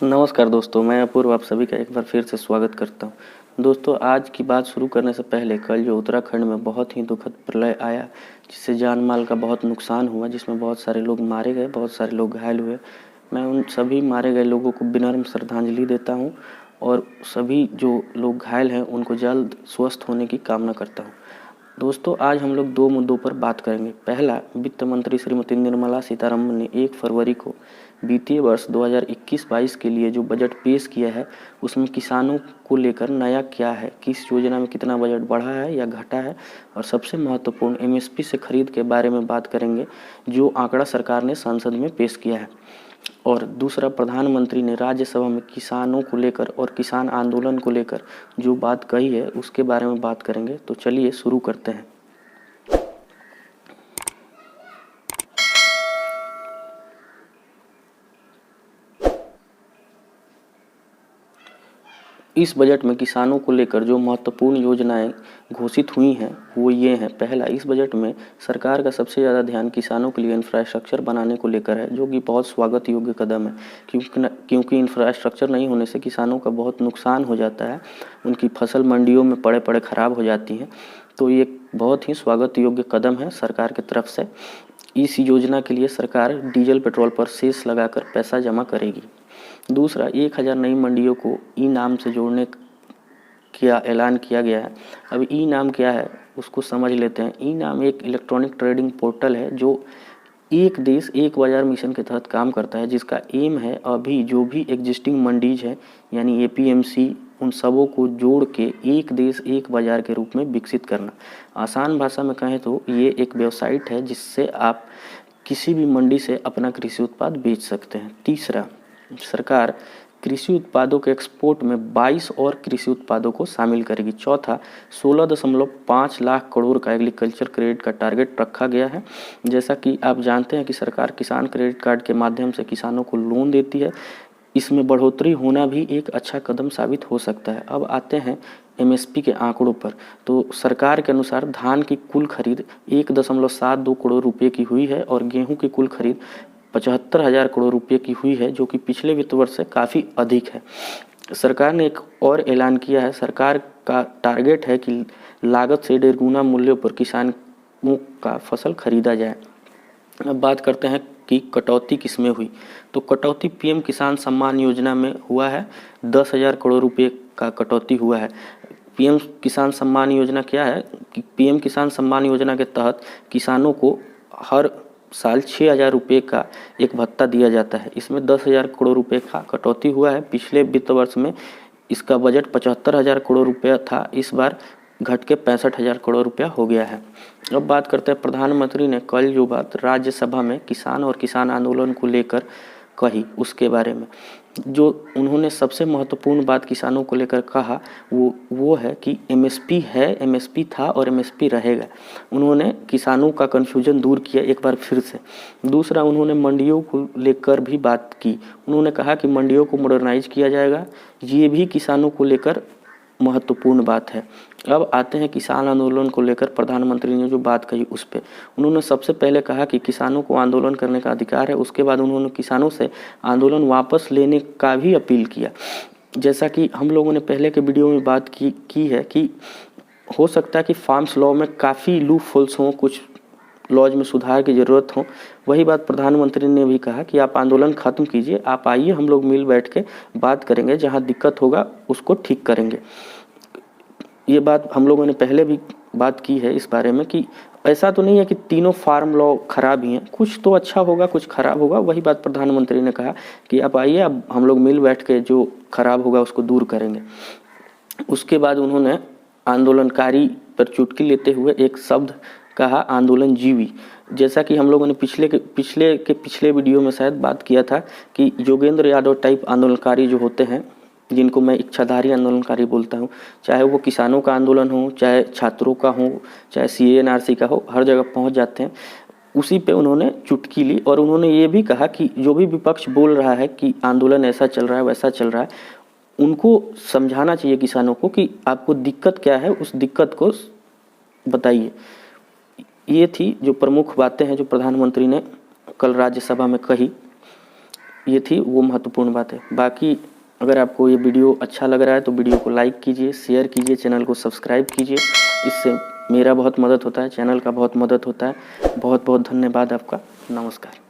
नमस्कार दोस्तों, मैं अपूर्व आप सभी का एक बार फिर से स्वागत करता हूं। दोस्तों, आज की बात शुरू करने से पहले कल जो उत्तराखंड में बहुत ही दुखद प्रलय आया, जिससे जान माल का बहुत नुकसान हुआ, जिसमें बहुत सारे लोग मारे गए, बहुत सारे लोग घायल हुए। मैं उन सभी मारे गए लोगों को विनम्र श्रद्धांजलि देता हूं और सभी जो लोग घायल हैं उनको जल्द स्वस्थ होने की कामना करता हूँ। दोस्तों, आज हम लोग दो मुद्दों पर बात करेंगे। पहला, वित्त मंत्री श्रीमती निर्मला सीतारमण ने 1 फरवरी को वित्तीय वर्ष 2021-22 के लिए जो बजट पेश किया है, उसमें किसानों को लेकर नया क्या है, किस योजना में कितना बजट बढ़ा है या घटा है, और सबसे महत्वपूर्ण एमएसपी से खरीद के बारे में बात करेंगे, जो आंकड़ा सरकार ने संसद में पेश किया है। और दूसरा, प्रधानमंत्री ने राज्यसभा में किसानों को लेकर और किसान आंदोलन को लेकर जो बात कही है, उसके बारे में बात करेंगे। तो चलिए शुरू करते हैं। इस बजट में किसानों को लेकर जो महत्वपूर्ण योजनाएं घोषित हुई हैं वो ये हैं। पहला, इस बजट में सरकार का सबसे ज़्यादा ध्यान किसानों के लिए इंफ्रास्ट्रक्चर बनाने को लेकर है, जो कि बहुत स्वागत योग्य कदम है, क्योंकि इंफ्रास्ट्रक्चर नहीं होने से किसानों का बहुत नुकसान हो जाता है, उनकी फसल मंडियों में पड़े पड़े ख़राब हो जाती हैं। तो ये बहुत ही स्वागत योग्य कदम है सरकार की तरफ से। इस योजना के लिए सरकार डीजल पेट्रोल पर सेस लगाकर पैसा जमा करेगी। दूसरा, 1000 नई मंडियों को ई नाम से जोड़ने का ऐलान किया गया है। अब ई नाम क्या है उसको समझ लेते हैं। ई नाम एक इलेक्ट्रॉनिक ट्रेडिंग पोर्टल है जो एक देश एक बाज़ार मिशन के तहत काम करता है, जिसका एम है अभी जो भी एग्जिस्टिंग मंडीज है यानी एपीएमसी, उन सबों को जोड़ के एक देश एक बाज़ार के रूप में विकसित करना। आसान भाषा में कहें तो ये एक वेबसाइट है जिससे आप किसी भी मंडी से अपना कृषि उत्पाद बेच सकते हैं। तीसरा, सरकार कृषि उत्पादों के एक्सपोर्ट में 22 और कृषि उत्पादों को शामिल करेगी। चौथा, 16.5 लाख करोड़ का एग्रीकल्चर क्रेडिट का टारगेट रखा गया है। जैसा कि आप जानते हैं कि सरकार किसान क्रेडिट कार्ड के माध्यम से किसानों को लोन देती है। इसमें बढ़ोतरी होना भी एक अच्छा कदम साबित हो सकता है। अब आते हैं एमएसपी के आंकड़ों पर। तो सरकार के अनुसार धान की कुल खरीद 1.72 करोड़ रुपये की हुई है और गेहूं की कुल खरीद 75,000 करोड़ रुपये की हुई है, जो कि पिछले वित्त वर्ष से काफ़ी अधिक है। सरकार ने एक और ऐलान किया है। सरकार का टारगेट है कि लागत से 1.5 गुना मूल्यों पर किसानों का फसल खरीदा जाए। अब बात करते हैं कि कटौती किस में हुई। तो कटौती पीएम किसान सम्मान योजना में हुआ है। 10,000 करोड़ रुपये का कटौती हुआ है। पीएम किसान सम्मान योजना क्या है कि पीएम किसान सम्मान योजना के तहत किसानों को हर साल 6,000 रुपये का एक भत्ता दिया जाता है। इसमें 10,000 करोड़ रुपये का कटौती हुआ है। पिछले वित्त वर्ष में इसका बजट 75,000 करोड़ रुपया था, इस बार घट के 65,000 करोड़ रुपया हो गया है। अब बात करते हैं प्रधानमंत्री ने कल जो बात राज्यसभा में किसान और किसान आंदोलन को लेकर कही उसके बारे में। जो उन्होंने सबसे महत्वपूर्ण बात किसानों को लेकर कहा वो है कि एमएसपी है, एमएसपी था और एमएसपी रहेगा। उन्होंने किसानों का कन्फ्यूजन दूर किया एक बार फिर से। दूसरा, उन्होंने मंडियों को लेकर भी बात की। उन्होंने कहा कि मंडियों को मॉडर्नाइज किया जाएगा, ये भी किसानों को लेकर महत्वपूर्ण बात है। अब आते हैं किसान आंदोलन को लेकर प्रधानमंत्री ने जो बात कही उस पर। उन्होंने सबसे पहले कहा कि किसानों को आंदोलन करने का अधिकार है। उसके बाद उन्होंने किसानों से आंदोलन वापस लेने का भी अपील किया। जैसा कि हम लोगों ने पहले के वीडियो में बात की है कि हो सकता है कि फार्म्स लॉ में काफ़ी लूप होल्स हों, कुछ लॉज में सुधार की ज़रूरत हो। वही बात प्रधानमंत्री ने भी कहा कि आप आंदोलन ख़त्म कीजिए, आप आइए, हम लोग मिल बैठ के बात करेंगे, जहां दिक्कत होगा उसको ठीक करेंगे। ये बात हम लोगों ने पहले भी बात की है इस बारे में कि ऐसा तो नहीं है कि तीनों फार्म लॉ खराब ही हैं, कुछ तो अच्छा होगा कुछ खराब होगा। वही बात प्रधानमंत्री ने कहा कि आप आइए, अब हम लोग मिल बैठ के जो खराब होगा उसको दूर करेंगे। उसके बाद उन्होंने आंदोलनकारी पर चुटकी लेते हुए एक शब्द कहा, आंदोलन जीवी। जैसा कि हम लोगों ने पिछले वीडियो में शायद बात किया था कि योगेंद्र यादव टाइप आंदोलनकारी जो होते हैं, जिनको मैं इच्छाधारी आंदोलनकारी बोलता हूँ, चाहे वो किसानों का आंदोलन हो, चाहे छात्रों का हो, चाहे CANRC का हो, हर जगह पहुँच जाते हैं। उसी पे उन्होंने चुटकी ली और उन्होंने ये भी कहा कि जो भी विपक्ष बोल रहा है कि आंदोलन ऐसा चल रहा है वैसा चल रहा है, उनको समझाना चाहिए किसानों को कि आपको दिक्कत क्या है, उस दिक्कत को बताइए। ये थी जो प्रमुख बातें हैं जो प्रधानमंत्री ने कल राज्यसभा में कही। ये थी वो महत्वपूर्ण बात है। बाकी अगर आपको ये वीडियो अच्छा लग रहा है तो वीडियो को लाइक कीजिए, शेयर कीजिए, चैनल को सब्सक्राइब कीजिए। इससे मेरा बहुत मदद होता है, चैनल का बहुत मदद होता है। बहुत बहुत धन्यवाद आपका। नमस्कार।